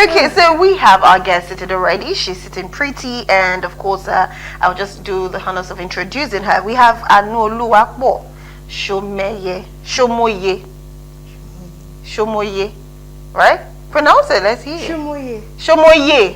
Okay, so we have our guest seated already. She's sitting pretty, and of course, I'll just do the honors of introducing her. We have Anuoluwapo, Shomoye, right? Pronounce it. Let's hear. Shomoye.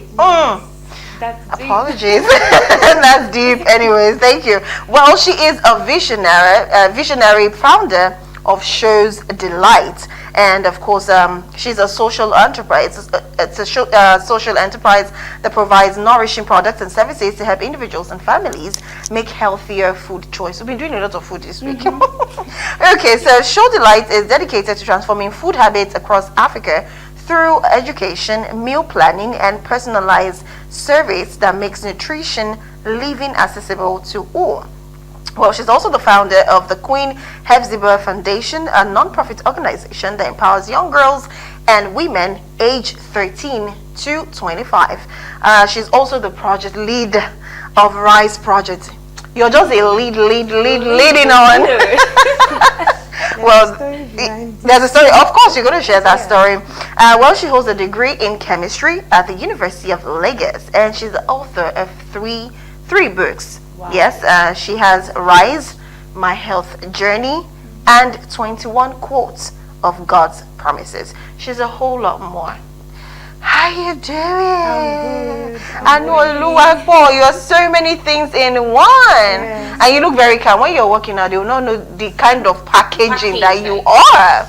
That's deep. Apologies. That's deep. Anyways, thank you. Well, she is a visionary founder of Shows Delight, and of course, she's a social enterprise. It's a social enterprise that provides nourishing products and services to help individuals and families make healthier food choices. We've been doing a lot of food this week. Okay, so Show Delight is dedicated to transforming food habits across Africa through education, meal planning, and personalized service that makes nutrition living accessible to all. Well, she's also the founder of the Queen Hephzibah Foundation, a non-profit organization that empowers young girls and women aged 13 to 25. She's also the project lead of Rise Project. You're just a leading on. Well, there's a story. Of course, you're going to share that story. Well, she holds a degree in chemistry at the University of Lagos, and she's the author of three books. Wow. Yes, she has Rise, My Health Journey, and 21 Quotes of God's Promises. She's a whole lot more. How you doing? Anuoluwapo, you're so many things in one. Yes. And you look very calm. When you're working out, they will not know the kind of packaging that you are.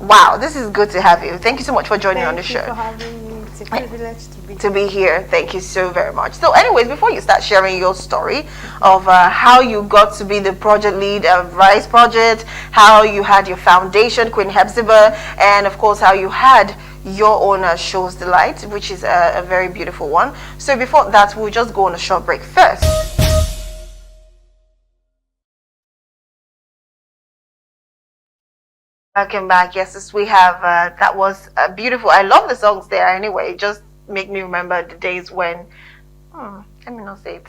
Wow, this is good to have you. Thank you so much for joining on the show. Thank you for having me. It's a privilege to be here. Thank you so very much. So anyways, before you start sharing your story of how you got to be the project lead of Rise Project, how you had your foundation, Queen Hephzibah, and of course how you had your own Shows Delight, which is a very beautiful one. So before that, we'll just go on a short break first. Welcome back. Yes, we have, that was beautiful. I love the songs there anyway. It just make me remember the days when, let me not say it.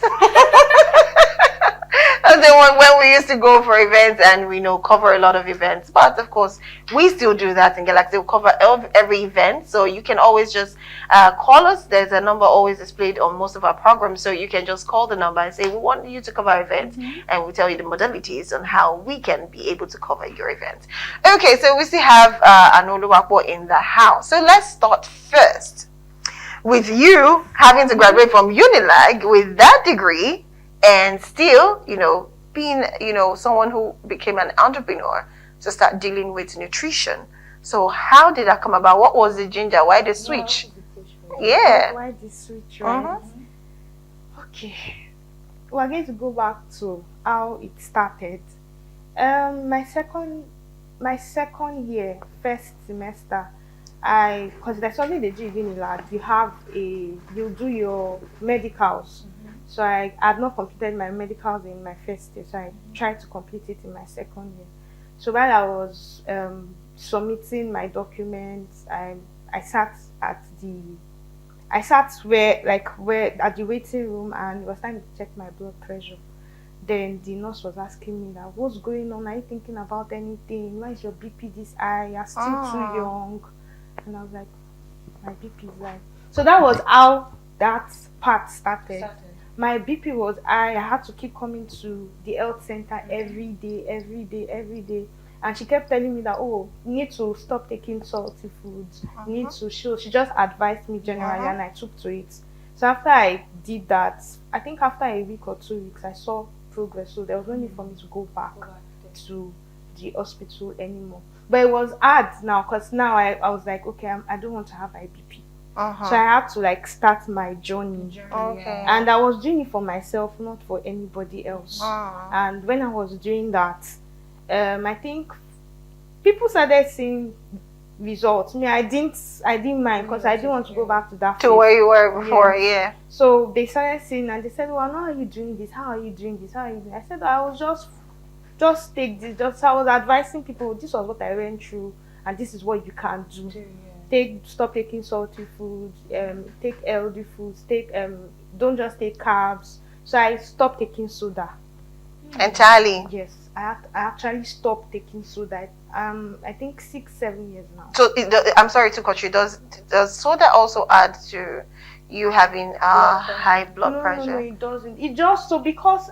When we used to go for events and we cover a lot of events, but of course we still do that in Galaxy. We'll cover every event, so you can always just call us. There's a number always displayed on most of our programs, so you can just call the number and say we want you to cover our events, and we'll tell you the modalities on how we can be able to cover your event. Okay, so we still have Anuoluwapo in the house, so let's start first with you having to graduate from Unilag with that degree, and still, being, someone who became an entrepreneur to start dealing with nutrition. So how did that come about? What was the ginger? Why the switch? Why the switch, right? Okay. We're going to go back to how it started. My second year, first semester, because there's only the G in lab, you do your medicals. So I had not completed my medicals in my first year, so I tried to complete it in my second year. So while I was submitting my documents, I sat at the waiting room, and it was time to check my blood pressure. Then the nurse was asking me that, what's going on? Are you thinking about anything? Why is your BP this high? You're still too young. And I was like, my BP is high. So that was how that part started. My BP was high. I had to keep coming to the health center every day. And she kept telling me that, you need to stop taking salty foods. You need to she just advised me generally, and I took to it. So after I did that, I think after a week or 2 weeks, I saw progress. So there was no need for me to go back to the hospital anymore. But it was hard now, because now I was like, okay, I don't want to have high BP. So I had to start my journey. And I was doing it for myself, not for anybody else. And when I was doing that, I think people started seeing results. I didn't mind, because I didn't want to go back to that to where you were before. So they started seeing, and they said, well, how are you doing this? How are you doing this? How are you doing? I said, I was just take this. I was advising people, this was what I went through, and this is what you can do. Stop taking salty foods, take healthy foods, don't just take carbs. So I stopped taking soda. Entirely? Yes. I actually stopped taking soda. I think 6 7 years now. So I'm sorry to cut you. Does soda also add to you having high blood No, pressure? it doesn't. It just so because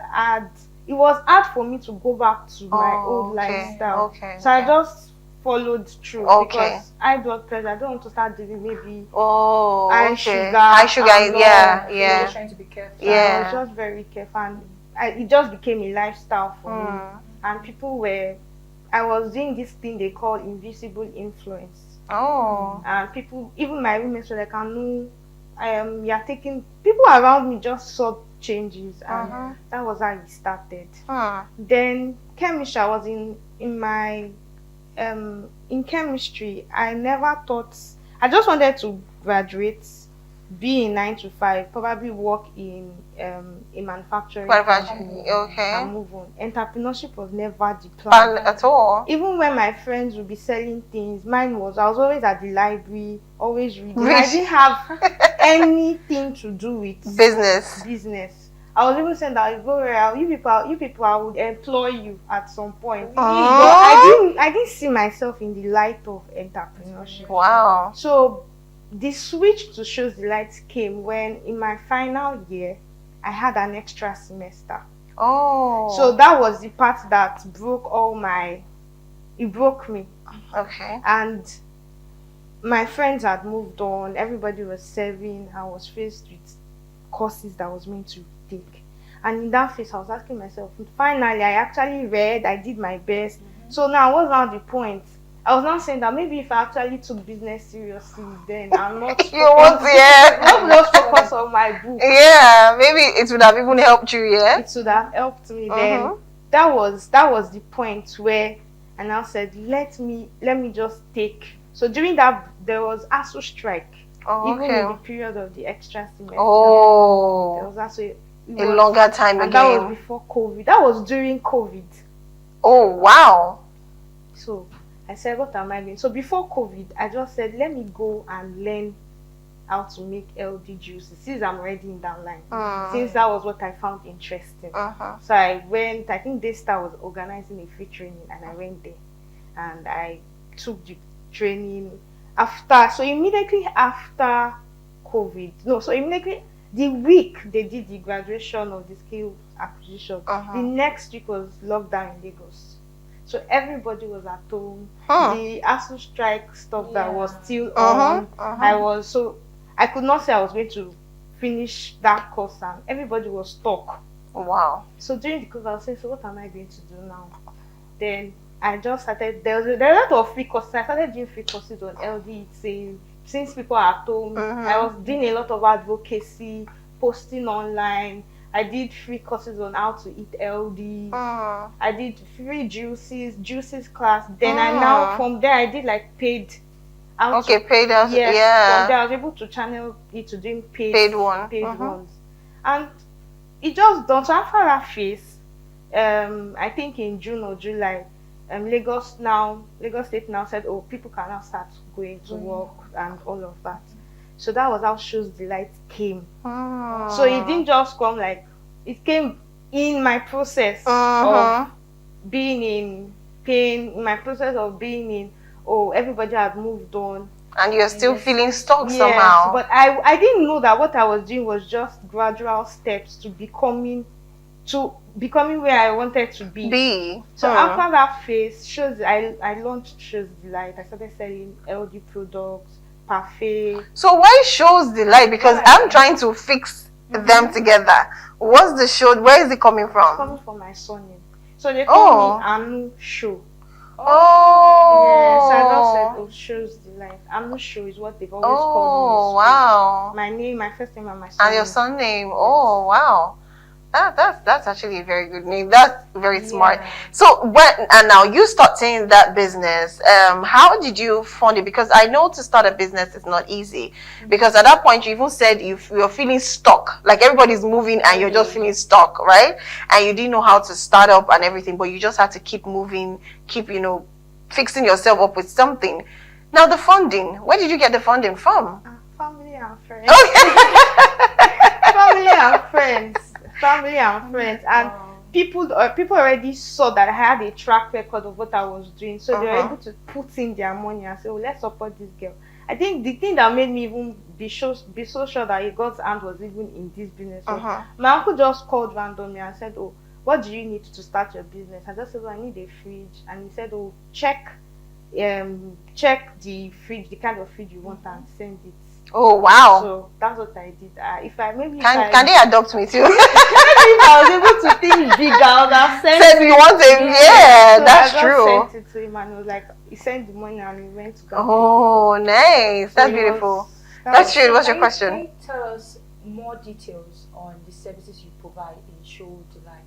it was hard for me to go back to my old okay. lifestyle. Okay. So I just followed through Okay. because high blood pressure. I don't want to start doing maybe high high sugar. sugar. High sugar. And Yeah. You're Yeah. just trying to be careful. So I was Yeah. just very careful, and it just became a lifestyle for me. And people were, I was doing this thing they call invisible influence. Oh. And people, even my roommates were like, I know, you're taking, people around me just saw changes, and that was how it started. Then chemistry, I was in my in chemistry. I never thought, I just wanted to graduate, be in 9 to 5, probably work in manufacturing company, Okay. and move on. Entrepreneurship was never the plan At all. even when my friends would be selling things. Mine was, I was always at the library, always reading. I didn't have anything to do with business. I was even saying that, you people, I would employ you at some point. But I didn't see myself in the light of entrepreneurship. Wow. So the switch to Shows the Light came when in my final year I had an extra semester. Oh. So that was the part that broke it broke me. Okay. And my friends had moved on, everybody was serving, I was faced with courses that I was meant to take. And in that phase I was asking myself, finally I actually read, I did my best. So now what's now the point? I was not saying that maybe if I actually took business seriously, then I'm not just focus on my book. Yeah, maybe it would have even helped you, yeah? It would have helped me then. That was the point where I now said, let me just take. So during that there was ASU strike. Even in the period of the extra semester. There was also a longer time and again. That was before COVID. That was during COVID. Oh wow. So I said, what am I doing? So before COVID, I just said, let me go and learn how to make LD juices since I'm already in that line. Since that was what I found interesting. So I went, I think Daystar was organizing a free training, and I went there and I took the training immediately after COVID. No, so immediately the week they did the graduation of the skill acquisition, the next week was lockdown in Lagos. So everybody was at home. The ASU strike stuff that was still on. I could not say I was going to finish that course, and everybody was stuck. Wow. So during the COVID, I was saying, so what am I going to do now? Then I just started, there was a lot of free courses. I started doing free courses on LD, saying, since people are at home, I was doing a lot of advocacy, posting online. I did free courses on how to eat LD. I did free juices class. Then from there I did like paid. Paid out. Yes, Yeah. from there I was able to channel it to doing paid ones. And it just done. So after that phase, I think in June or July, Lagos State now said, oh, people can now start going to work and all of that. So that was how Shows the Light came. So it didn't just come like, it came in my process of being in pain, in my process of being in, everybody had moved on. And you're still feeling stuck somehow. But I didn't know that what I was doing was just gradual steps to becoming where I wanted to be. So after that phase, I launched Shows the Light. I started selling LD products, parfait. So why Shows the Light? Because I'm trying to fix them together. What's the show? Where is it coming from? It's coming from my surname. So they call me Anu Show. Oh. Yes, I just said, Shows the Light. Anu Show is what they've always called me. Oh, wow. My name, my first name, and my surname. And your surname. Oh, wow. That's actually a very good name. That's very smart. So now you start saying that business. How did you fund it? Because I know to start a business is not easy. Because at that point you even said you're feeling stuck. Like everybody's moving and you're just feeling stuck, right? And you didn't know how to start up and everything, but you just had to keep moving, keep fixing yourself up with something. Now the funding. Where did you get the funding from? Family and friends. Okay. Family and friends. And people already saw that I had a track record of what I was doing, so they were able to put in their money and say, "Oh, let's support this girl." I think the thing that made me even be so sure that God's hand was even in this business was my uncle just called randomly and said, "Oh, what do you need to start your business?" I just said, "Oh, I need a fridge," and he said, "Oh, check the fridge, the kind of fridge you want, and send it." Oh wow! So that's what I did. If I maybe can they adopt me too? maybe if I was able to think bigger, I would have sent. Said you want it, yeah, So that's I just true. sent it to him, and he was like, he sent the money and he went to go. Oh, nice! So That's it beautiful. was- That's true. What's your Can question? you tell us more details on the services you provide in Show Delight?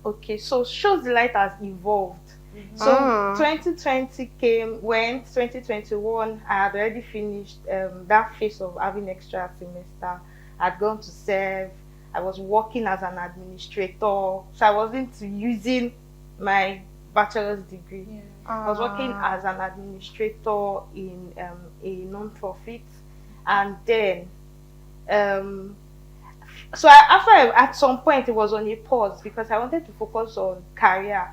Okay, so Shows Delight has evolved. So 2020 went 2021. I had already finished that phase of having extra semester. I'd gone to serve. I was working as an administrator, so I wasn't using my bachelor's degree. I was working as an administrator in a non-profit, and then at some point it was on a pause because I wanted to focus on career.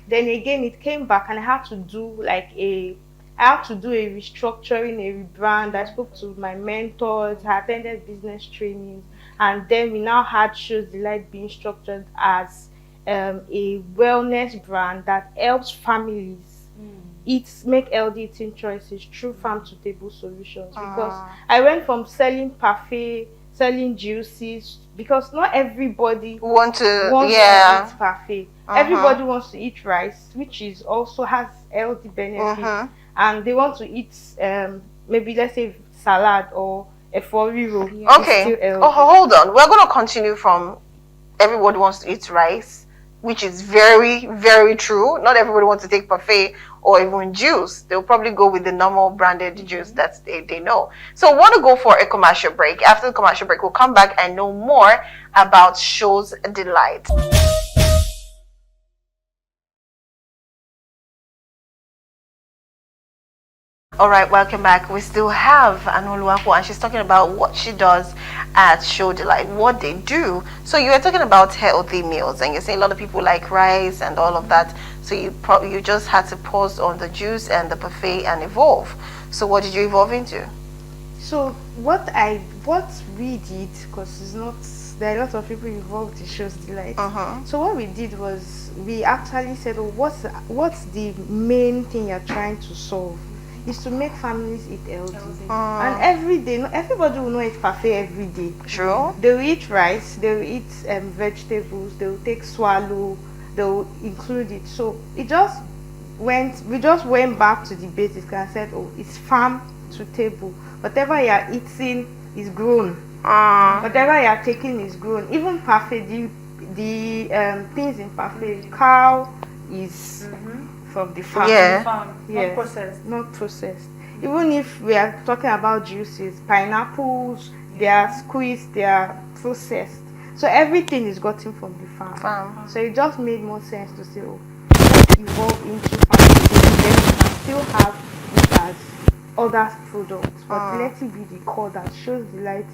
Then again it came back and I had to do a restructuring, a rebrand. I spoke to my mentors, I attended business trainings, and then we now had Shows Delight being structured as a wellness brand that helps families make healthy eating choices through farm to table solutions. Because I went from selling parfait, selling juices, because not everybody wants to eat parfait. Everybody wants to eat rice, which is also has healthy benefits, and they want to eat maybe let's say salad or a riro. Okay. Oh, hold on. We're going to continue from everybody wants to eat rice, which is very, very true. Not everybody wants to take parfait or even juice. They'll probably go with the normal branded juice that they know. So I want to go for a commercial break. After the commercial break, we'll come back and know more about Shows Delight. All right, welcome back. We still have Anuoluwapo, and she's talking about what she does at Show Delight, what they do. So you were talking about healthy meals, and you're saying a lot of people like rice and all of that. So you just had to pause on the juice and the parfait and evolve. So what did you evolve into? So what we did, because there are a lot of people involved in Shows Delight. So what we did was we actually said, "Oh, what's the main thing you're trying to solve?" Is to make families eat healthy. And every day, everybody will not eat parfait every day. True. They will eat rice, they will eat vegetables, they will take swallow, they will include it. So we just went back to the basics and said, "Oh, it's farm to table. Whatever you are eating is grown. Whatever you are taking is grown. Even parfait, the things in parfait, cow is from the farm. Not processed. Not processed. Even if we are talking about juices, pineapples, they are squeezed, they are processed. So everything is gotten from the farm. So it just made more sense to say, "Oh, let's evolve into farm. Then we can still have it as other products, but let it be the core that Shows Delight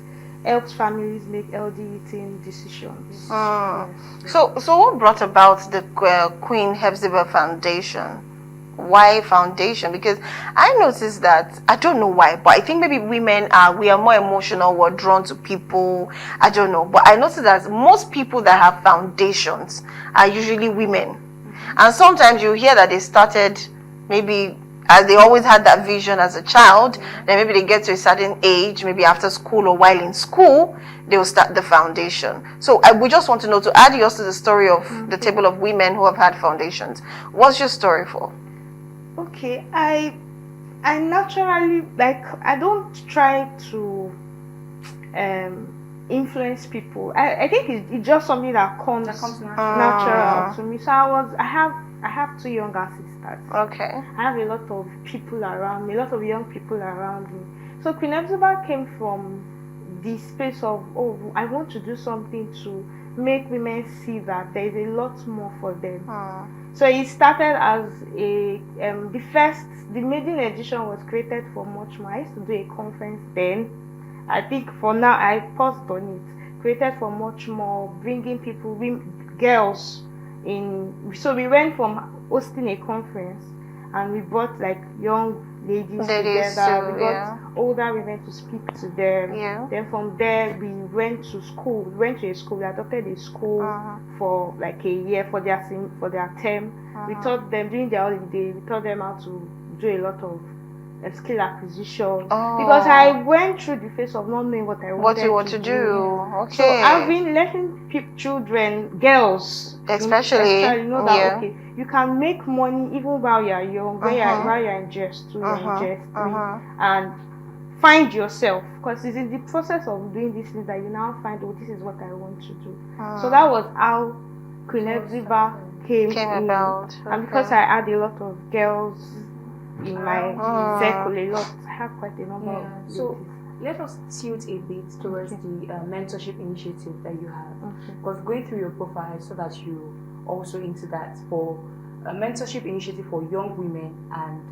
helps families make healthy eating decisions." Yes. So what brought about the Queen Hephzibah Foundation? Why foundation? Because I noticed that, I don't know why, but I think maybe women we are more emotional, we're drawn to people, I don't know, but I noticed that most people that have foundations are usually women. And sometimes you hear that they started maybe as they always had that vision as a child, then maybe they get to a certain age, maybe after school or while in school, they will start the foundation. So we just want to know, to add yours to the story of the table of women who have had foundations. What's your story for? Okay, I naturally, I don't try to influence people. I think it's just something that comes natural to me. So I have two younger sisters. Okay. I have a lot of people around me, a lot of young people around me. So Queen Hephzibah came from the space of, "Oh, I want to do something to make women see that there is a lot more for them." So it started as the maiden edition was created for much more. I used to do a conference then. I think for now I paused on it. Created for much more, bringing people, girls So we went from hosting a conference, and we brought like young ladies together. We got older women to speak to them. Then from there we went to school. We went to a school. We adopted a school for like a year for their term. We taught them during their holiday. We taught them how to do a lot of skill acquisition, because I went through the phase of not knowing what I wanted to do. Okay. So I've been letting children, girls especially know that okay, you can make money even while you're young, while you're in just 2, you're in just 3, and find yourself, because it's in the process of doing these things that you now find, oh, this is what I want to do. So that was how Queen Exiba came about. And because I had a lot of girls in my circle, I have quite a number of ladies. So let us tilt a bit towards the mentorship initiative that you have. Because going through your profile, I saw that you also into that for a mentorship initiative for young women and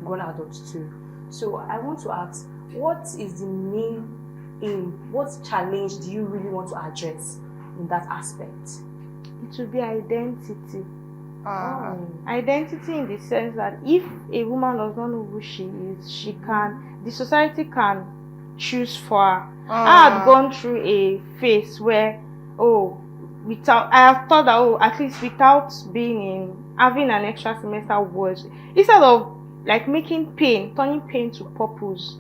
grown adults too. So I want to ask, what is the main aim? What challenge do you really want to address in that aspect? It will be identity. Identity in the sense that if a woman does not know who she is, the society can choose for her. I had gone through a phase where, I have thought that, at least without having an extra semester was, instead of like turning pain to purpose,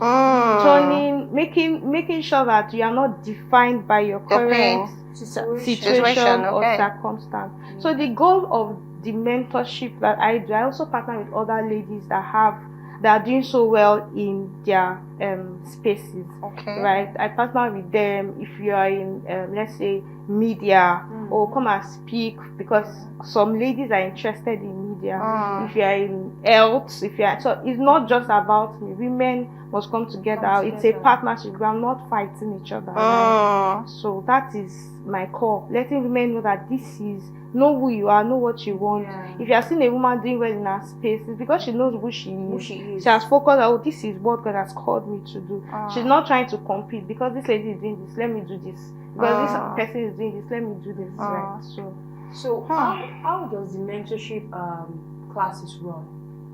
making sure that you are not defined by your current situation or circumstance. So the goal of the mentorship that I do, I also partner with other ladies that are doing so well in their spaces. Right? I partner with them. If you are in let's say media, or come and speak, because some ladies are interested in media. If you are in health, so it's not just about me. Women must come together. It's a partnership. We are not fighting each other. Right? So that is my core. Letting women know that know who you are, know what you want. If you are seeing a woman doing well in her space, it's because she knows who she is. She has focused on, this is what God has called me to do. She's not trying to compete, because this lady is doing this, let me do this. Because this person is doing this, let me do this. Right? So how does the mentorship classes run?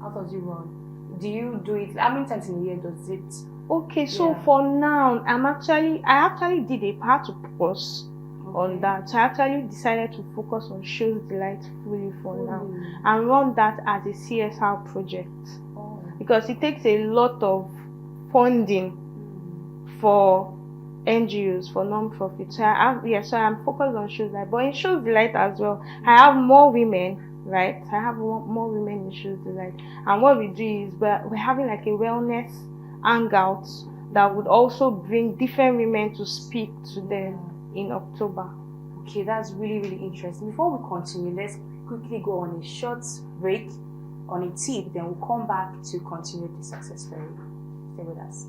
How does it run? Do you do it? How many times in a year does it? Okay, so for now, I actually did a part to pause on that. So I actually decided to focus on Shows Delight fully for now, and run that as a CSR project, because it takes a lot of funding for NGOs, for non-profit. So I'm focused on Shows Delight, but in Shows Delight as well, I have more women. Right, I have more women in Shows Delight, and what we do is we're having like a wellness hangout that would also bring different women to speak to them in October. Okay, that's really, really interesting. Before we continue, let's quickly go on a short break on a tip, then we'll come back to continue the success story. Stay with us.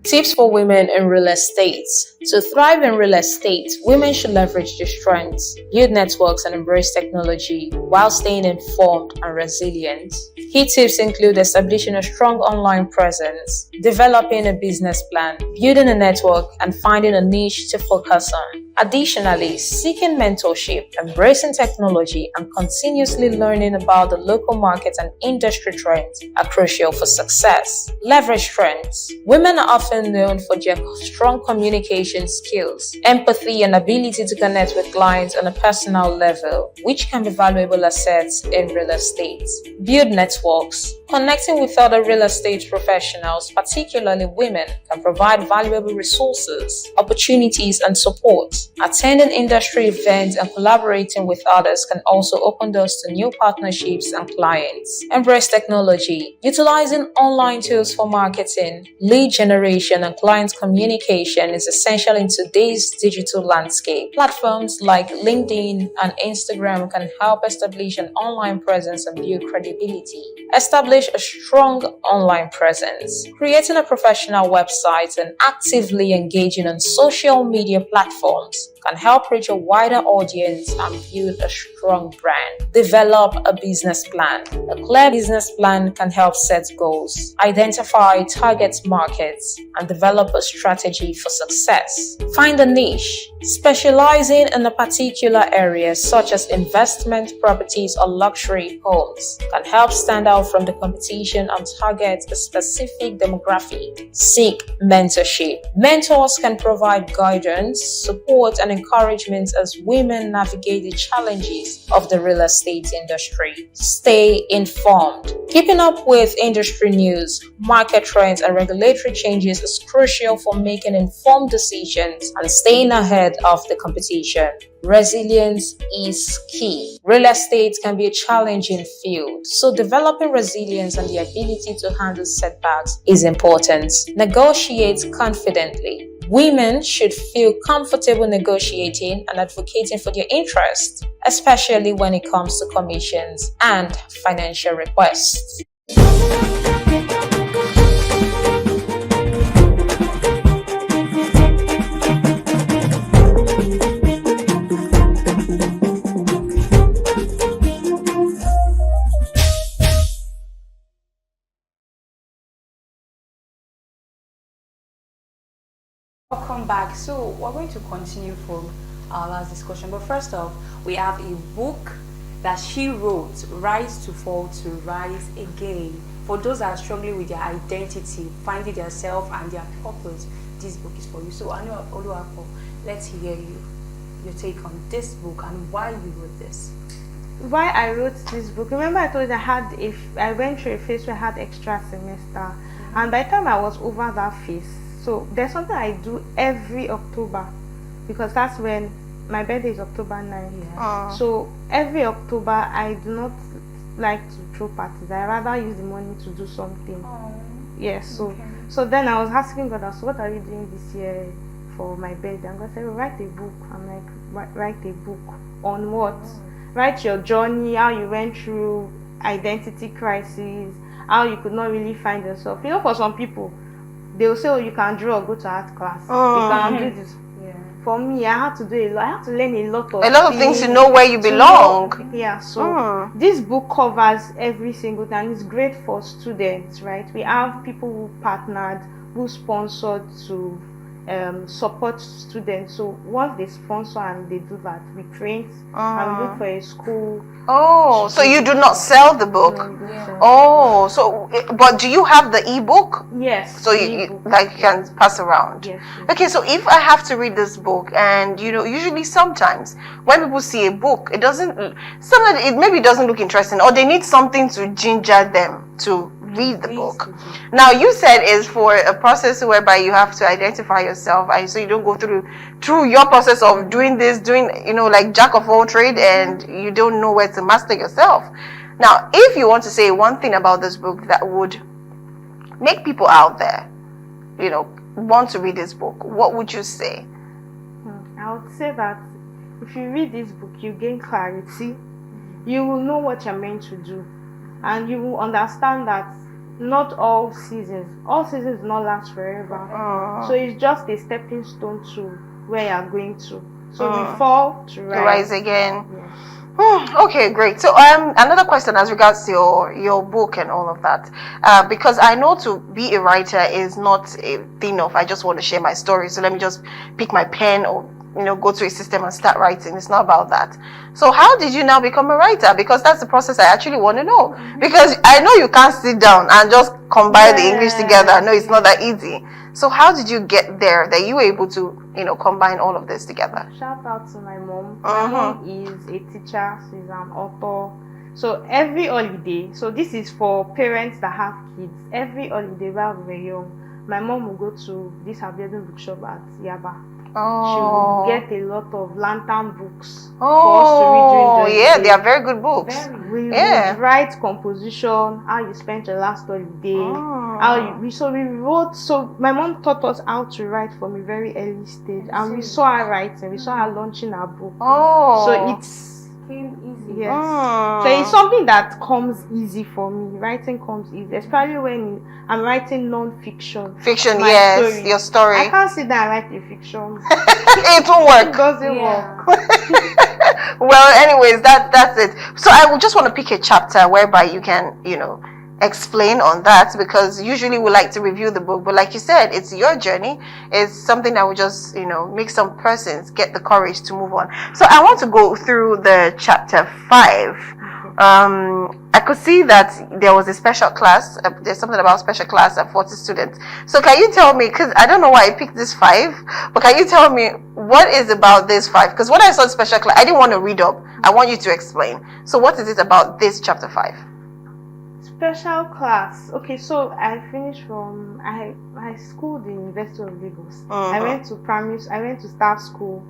Tips for women in real estate. To thrive in real estate, women should leverage their strengths, build networks, and embrace technology while staying informed and resilient. Key tips include establishing a strong online presence, developing a business plan, building a network, and finding a niche to focus on. Additionally, seeking mentorship, embracing technology, and continuously learning about the local market and industry trends are crucial for success. Leverage strengths. Women are often known for their strong communication skills, empathy, and ability to connect with clients on a personal level, which can be valuable assets in real estate. Build networks. Connecting with other real estate professionals, particularly women, can provide valuable resources, opportunities, and support. skills. Attending industry events and collaborating with others can also open doors to new partnerships and clients. Embrace technology. Utilizing online tools for marketing, lead generation, and client communication is essential in today's digital landscape. Platforms like LinkedIn and Instagram can help establish an online presence and build credibility. Establish a strong online presence. Creating a professional website and actively engaging on social media platforms can help reach a wider audience and build a strong brand. Develop a business plan. A clear business plan can help set goals, identify target markets, and develop a strategy for success. Find a niche. Specializing in a particular area such as investment properties or luxury homes can help stand out from the competition and target a specific demographic. Seek mentorship. Mentors can provide guidance, support, and encouragement as women navigate the challenges of the real estate industry. Stay informed. Keeping up with industry news, market trends, and regulatory changes is crucial for making informed decisions and staying ahead of the competition. Resilience is key. Real estate can be a challenging field, so developing resilience and the ability to handle setbacks is important. Negotiate confidently. Women should feel comfortable negotiating and advocating for their interests, especially when it comes to commissions and financial requests. Welcome back. So we're going to continue from our last discussion, but first off, we have a book that she wrote, Rise to Fall to Rise Again. For those that are struggling with their identity, finding their self and their purpose, this book is for you. So Anuoluwapo, let's hear your take on this book and why you wrote this. Why I wrote this book, remember I told you I went through a phase where I had extra semester, and by the time I was over that phase, so there's something I do every October, because that's when my birthday is October 9th. Yeah. So every October I do not like to throw parties. I rather use the money to do something. Yes. So then I was asking God, so what are you doing this year for my birthday? And God said, well, write a book. I'm like, write a book on what? Write your journey, how you went through identity crisis, how you could not really find yourself. You know, for some people, they will say, oh, you can draw or go to art class. You can do this. Yeah. For me, I had to do a lot. I had to learn a lot of things to know where you belong. Yeah, so this book covers every single thing. It's great for students, right? We have people who partnered, who sponsored to support students. So once they sponsor and they do that, we print and we look for a school. Oh, so you do not sell the book? Oh, so but do you have the ebook? Yes. So you like can pass around? Yes. Okay, so if I have to read this book, and usually sometimes when people see a book, it maybe doesn't look interesting, or they need something to ginger them to read the book. Now you said is for a process whereby you have to identify yourself, so you don't go through your process of doing like jack of all trade, and you don't know where to master yourself. Now, if you want to say one thing about this book that would make people out there, want to read this book, what would you say? I would say that if you read this book, you gain clarity, you will know what you're meant to do, and you will understand that not all seasons do not last forever. So it's just a stepping stone to where you're going to. So we fall to rise again. Yes. Okay, great. So another question as regards to your book and all of that, because I know to be a writer is not a thing of I just want to share my story, so let me just pick my pen or go to a system and start writing. It's not about that. So how did you now become a writer? Because that's the process I actually want to know. Because I know you can't sit down and just combine the English together. I know it's not that easy. So how did you get there that you were able to, combine all of this together? Shout out to my mom. My mom is a teacher. She's an author. So every holiday, so this is for parents that have kids. Every holiday while we were young, my mom will go to this Abedin bookshop at Yaba. She Oh. would get a lot of lantern books for us to read during the yeah, day. they are very good books. We Yeah. would write composition, how you spent your last holiday, so we wrote. So my mom taught us how to write from a very early stage, and we saw her writing. We saw her launching her book. Oh. So it's easy. yes. So it's something that comes easy for me. Writing comes easy, especially when I'm writing non-fiction. Fiction, My yes, story. your story. I can't sit down and write a fiction. It won't work. It doesn't work. Well, anyways, that's it. So I would just want to pick a chapter whereby you can, explain on that, because usually we like to review the book, but like you said, it's your journey. It's something that will just, make some persons get the courage to move on. So I want to go through the chapter 5. I could see that there was a special class. There's something about special class at 40 students. So can you tell me, because I don't know why I picked this 5, but can you tell me what is about this 5? Because when I saw special class, I didn't want to read up. I want you to explain. So what is it about this chapter 5? Special class. Okay, so I finished from I schooled in University of Lagos. I went to staff school.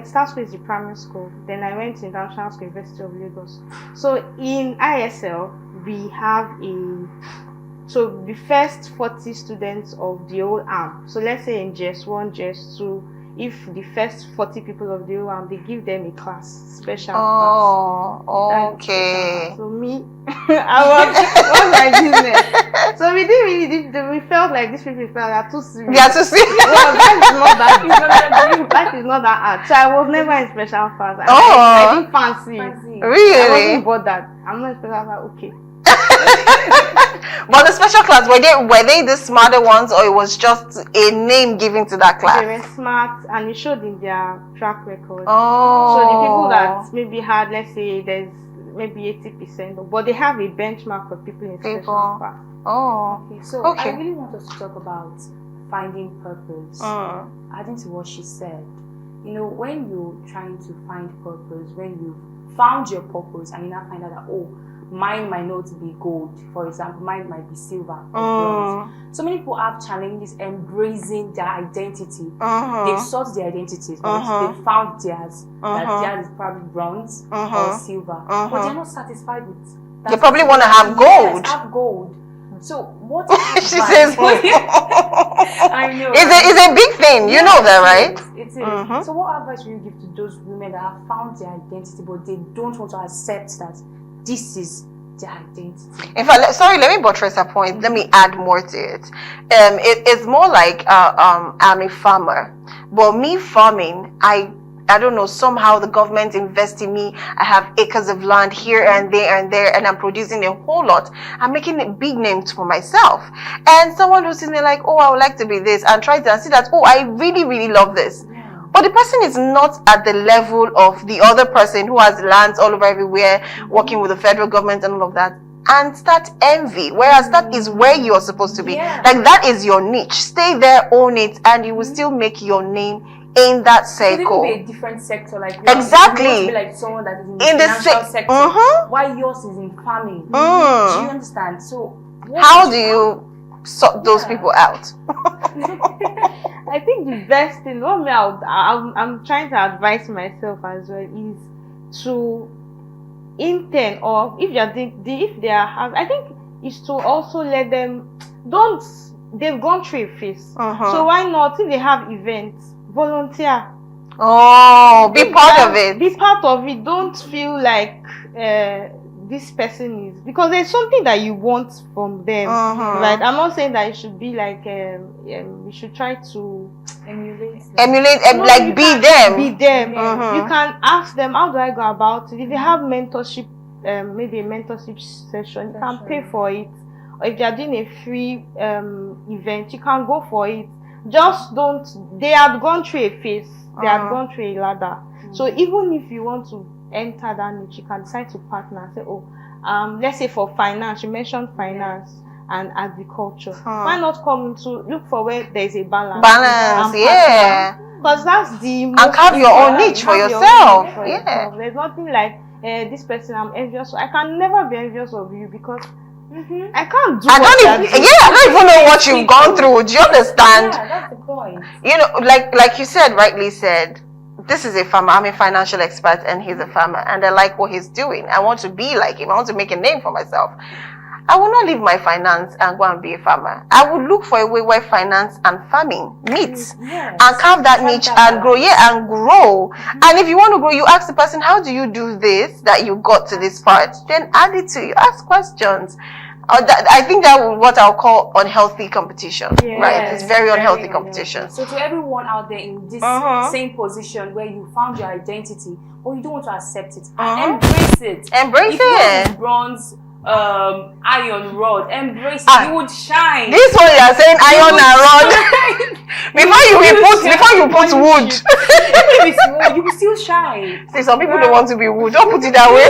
Staff school is the primary school. Then I went to international school, University of Lagos. So in ISL we have the first 40 students of the whole arm. So let's say in JS1, JS2, if the first 40 people of the whole arm, they give them a class, special class. Oh, okay. So me, what's my business? So we didn't really, we felt like these people felt too serious. Yeah, to see. Well, that is not that hard. So I was never in special class. I didn't fancy it. Really? I wasn't bothered. I'm not in special class. Okay. But the special class, were they the smarter ones, or it was just a name given to that class? They were smart, and it showed in their track record. Oh. So the people that maybe had, let's say, there's maybe 80%, but they have a benchmark of people in special class. Oh. Okay, so I really want us to talk about finding purpose. Adding to what she said, when you're trying to find purpose, when you found your purpose, and you now find out that, mine might not be gold, for example, mine might be silver or bronze. So many people have challenges embracing their identity. They've sought their identities, right? They found theirs, that theirs is probably bronze or silver, but they're not satisfied with that. They probably want to have gold. Yes, have gold. So what she says I know it's a big thing, you know that, right? It is. So what advice will you give to those women that have found their identity but they don't want to accept that this is their identity? In fact, let me buttress a point. Let me add more to it. It's more like I'm a farmer, but me farming, I don't know, somehow the government invests in me. I have acres of land here and there, and I'm producing a whole lot. I'm making a big name for myself. And someone who's in there like, I would like to be this, and try to see that, I really, really love this. But the person is not at the level of the other person who has lands all over everywhere, working with the federal government and all of that. And start envy, whereas that is where you're supposed to be. Like, that is your niche. Stay there, own it, and you will still make your name in that circle. It could be a different sector, like exactly. You want to be like someone that is in the financial sector. Why yours is in farming? Do you understand? So how do you sort those people out? I think the best thing, I'm trying to advise myself as well, is to intern, or if they are I think is to also let them they've gone through a phase. So why not, if they have events, volunteer. Be part of it. Be part of it. Don't feel like this person is, because there's something that you want from them, right? I'm not saying that it should be like we should try to emulate, like be them. You can ask them, how do I go about it? If you have mentorship, maybe a mentorship session, you can pay for it. Or if you're doing a free event, you can go for it. Just don't. They have gone through a phase. They have gone through a ladder. So even if you want to enter that niche, you can decide to partner. Say, let's say for finance, you mentioned finance and agriculture. Why not come to look for where there is a balance? Because that's the most. And have your own niche for yourself. There's nothing like this person I'm envious of. I can never be envious of you, because I can't do I what don't you're even, doing. I don't even know what you've gone through. Do you understand? Yeah, that's the point. You know, like you said, rightly said, this is a farmer. I'm a financial expert and he's a farmer, and I like what he's doing. I want to be like him. I want to make a name for myself. I will not leave my finance and go and be a farmer. I will look for a way where finance and farming meet, Yes. and carve that niche and grow. Yeah, and grow. And if you want to grow, you ask the person, how do you do this that you got to this part? Then add it to you. Ask questions. I think that was what I'll call unhealthy competition. Right? It's very unhealthy competition. So to everyone out there in this same position where you found your identity, but you don't want to accept it, embrace it. Embrace if yours it. is bronze, iron rod, embrace it. You would shine. This one you are saying iron and rod. before you put wood. Even if it's wood, you will still shine. See, some people don't want to be wood. Don't put it that way.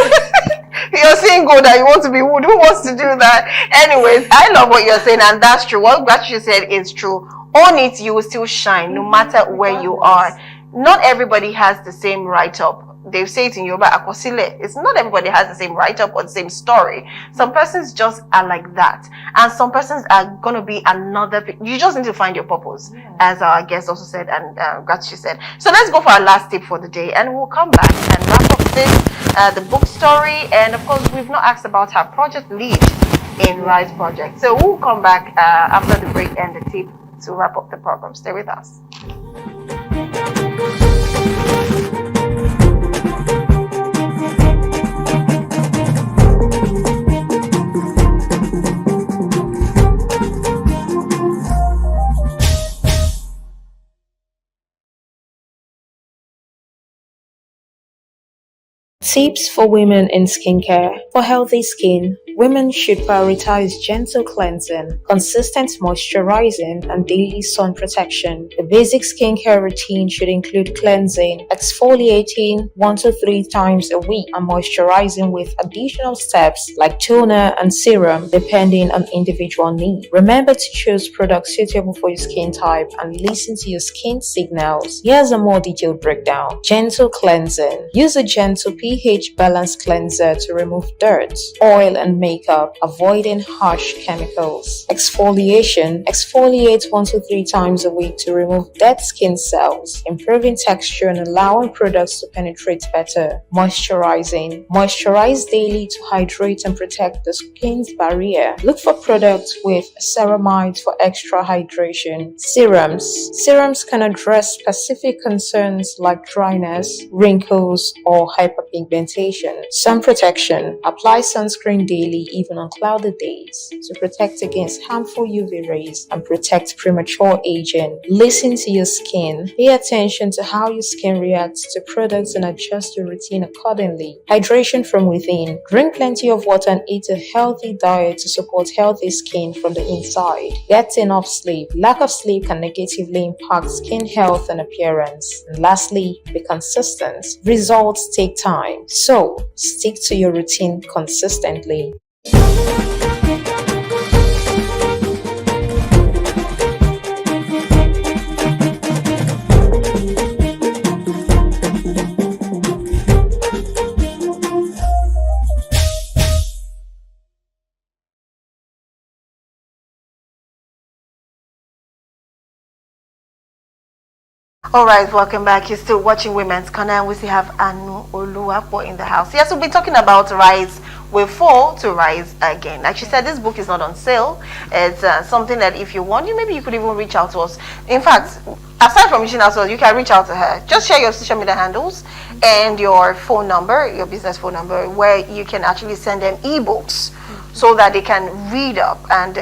You're saying gold that you want to be wood. Who wants to do that? Anyways, I love what you're saying, and that's true. What you said is true. On it, you will still shine, no matter where you are. Not everybody has the same write-up. They say it in Yoruba, akosile. It's not everybody has the same write-up or the same story. Some persons just are like that. And some persons are going to be another. You just need to find your purpose, as our guest also said and Gratchi said. So let's go for our last tip for the day, and we'll come back and wrap up this, the book story. And of course, we've not asked about her project lead in Rise Project. So we'll come back after the break and the tip to wrap up the program. Stay with us. Tips for women in skincare. For healthy skin, women should prioritize gentle cleansing, consistent moisturizing, and daily sun protection. The basic skincare routine should include cleansing, exfoliating 1 to 3 times a week, and moisturizing with additional steps like toner and serum depending on individual need. Remember to choose products suitable for your skin type and listen to your skin signals. Here's a more detailed breakdown. Gentle cleansing. Use a gentle pH balanced cleanser to remove dirt, oil, and makeup, avoiding harsh chemicals. Exfoliation. Exfoliate 1 to 3 times a week to remove dead skin cells, improving texture and allowing products to penetrate better. Moisturizing. Moisturize daily to hydrate and protect the skin's barrier. Look for products with ceramides for extra hydration. Serums. Serums can address specific concerns like dryness, wrinkles, or hyperpigmentation. Sun protection. Apply sunscreen daily even on cloudy days to protect against harmful UV rays and protect premature aging. Listen to your skin. Pay attention to how your skin reacts to products and adjust your routine accordingly. Hydration from within. Drink plenty of water and eat a healthy diet to support healthy skin from the inside. Get enough sleep. Lack of sleep can negatively impact skin health and appearance. And lastly, be consistent. Results take time, so stick to your routine consistently. Alright, welcome back. You're still watching Women's Corner, and we still have Anuoluwapo in the house. Yes, we'll be talking about Rise. We fall to rise again. Like she said, this book is not on sale. It's something that if you want, maybe you could even reach out to us. In fact, aside from reaching out to us, you can reach out to her. Just share your social media handles and your phone number, your business phone number, where you can actually send them ebooks so that they can read up and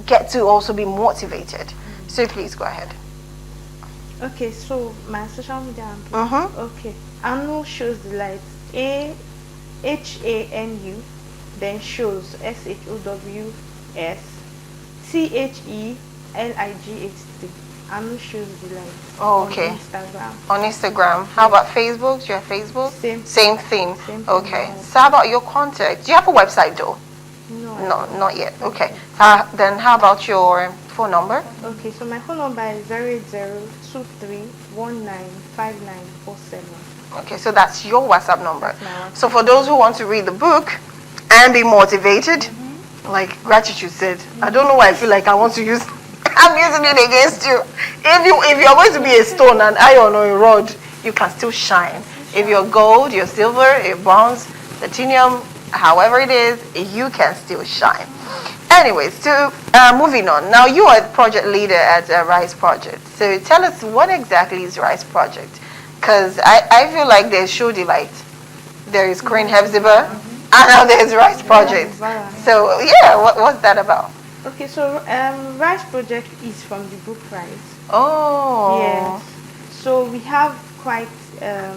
get to also be motivated. So please go ahead. Okay, so my social media handle. Okay, Anu shows the light. AHANU, then shows SHOWS THELIGHT. Anu shows the light. Oh, okay. On Instagram. On Instagram. How about Facebook? Do you have Facebook? Same thing. Okay. So how about your contact? Do you have a website though? No, not yet. Okay. Then how about your phone number? Okay, so my phone number is 08023195947. Okay, so that's your WhatsApp number. So for those who want to read the book and be motivated, like gratitude said, I don't know why I feel like I want to use I'm using it against you. If you're going to be a stone, an iron or a rod, you can still shine. If you're gold, you're silver, you're bronze, platinum, however it is, you can still shine. Anyways, so moving on. Now you are a project leader at Rise Project. So tell us, what exactly is Rise Project? Because I feel like there's Show Delight, there is Queen Hepzibah, and now there's Rise Project. So yeah, what's that about? Okay, so Rise Project is from the book Rise. Oh. Yes. So we have quite a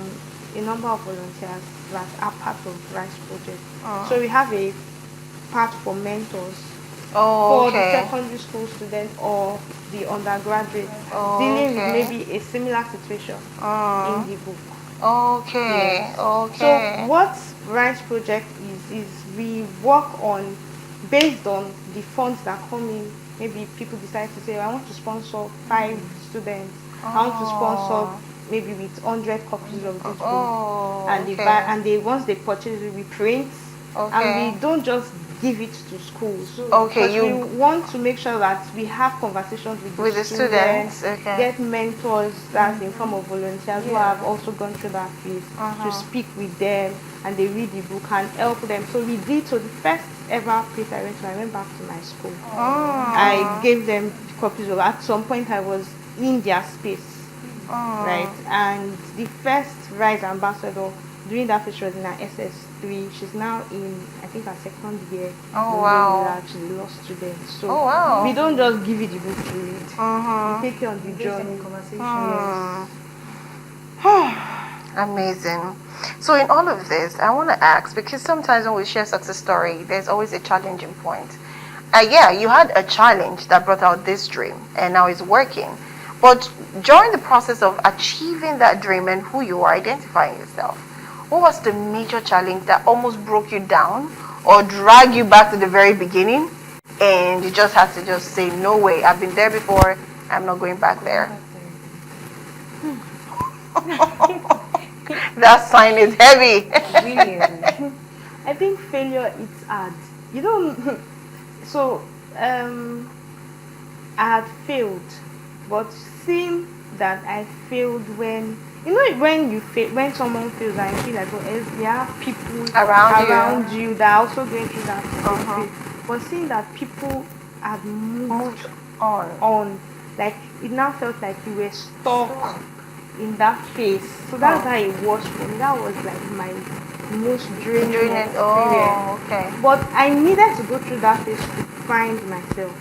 number of volunteers that are part of Rise Project. So we have a part for mentors for the secondary school students or the undergraduate dealing with maybe a similar situation in the book. Okay. Yes. Okay. So what Rise Project is we work on based on the funds that come in. Maybe people decide to say, I want to sponsor 5 students. I want to sponsor maybe with 100 copies of this book. And they buy, and they once they purchase it, we print. And we don't just give it to schools. We want to make sure that we have conversations with the students, get mentors that's in form of volunteers who have also gone through that phase to speak with them, and they read the book and help them. So we did. So the first ever place I went back to my school. I gave them copies of. At some point, I was in their space, right? And the first Rise ambassador during that phase, she was in her SS3. She's now in, I think, her second year. She's a law student. So we don't just give you the book to read. We take you on the journey. Conversation. Amazing. So in all of this, I want to ask, because sometimes when we share success story, there's always a challenging point. You had a challenge that brought out this dream, and now it's working. But during the process of achieving that dream and who you are, identifying yourself, what was the major challenge that almost broke you down or drag you back to the very beginning, and you just had to just say, no way, I've been there before, I'm not going back there? That sign is heavy. Really? I think failure is hard. You don't. So I had failed, but seeing that I failed when when you fail, when someone fails and you feel like there are people around you that are also going through that phase. But seeing that people had moved on, like it now felt like you were stuck in that phase. So that's how it was for me. That was like my most draining experience. But I needed to go through that phase to find myself.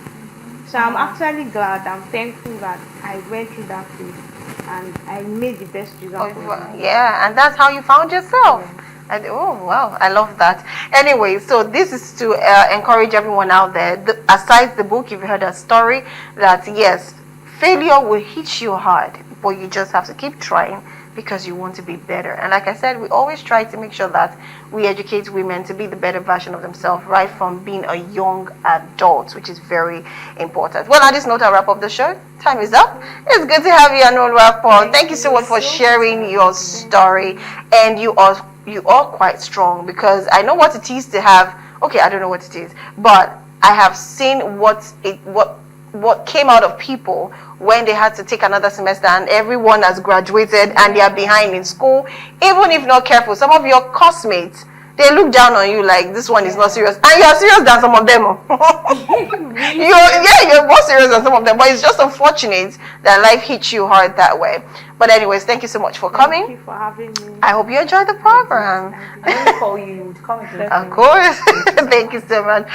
So I'm actually glad, I'm thankful that I went through that phase and I made the best result. Yeah, and that's how you found yourself. Yeah. And, oh wow, I love that. Anyway, so this is to encourage everyone out there. Aside the book, you've heard a story that yes, failure will hit you hard, but you just have to keep trying because you want to be better. And like I said, we always try to make sure that we educate women to be the better version of themselves right from being a young adult, which is very important. Well, on this note, I'll wrap up the show. Time is up. It's good to have you, Anuoluwapo. Thank you so much for sharing your story. And you are quite strong, because I know what it is to have, okay, I don't know what it is, but I have seen what came out of people when they had to take another semester and everyone has graduated and they are behind in school. Even if not careful, some of your classmates, they look down on you like this one is not serious, and you're serious than some of them. You're more serious than some of them, but it's just unfortunate that life hits you hard that way. But anyways, thank you so much for coming. Thank you for having me. I hope you enjoyed the program. I will call you to come again. Of course. Thank you so much.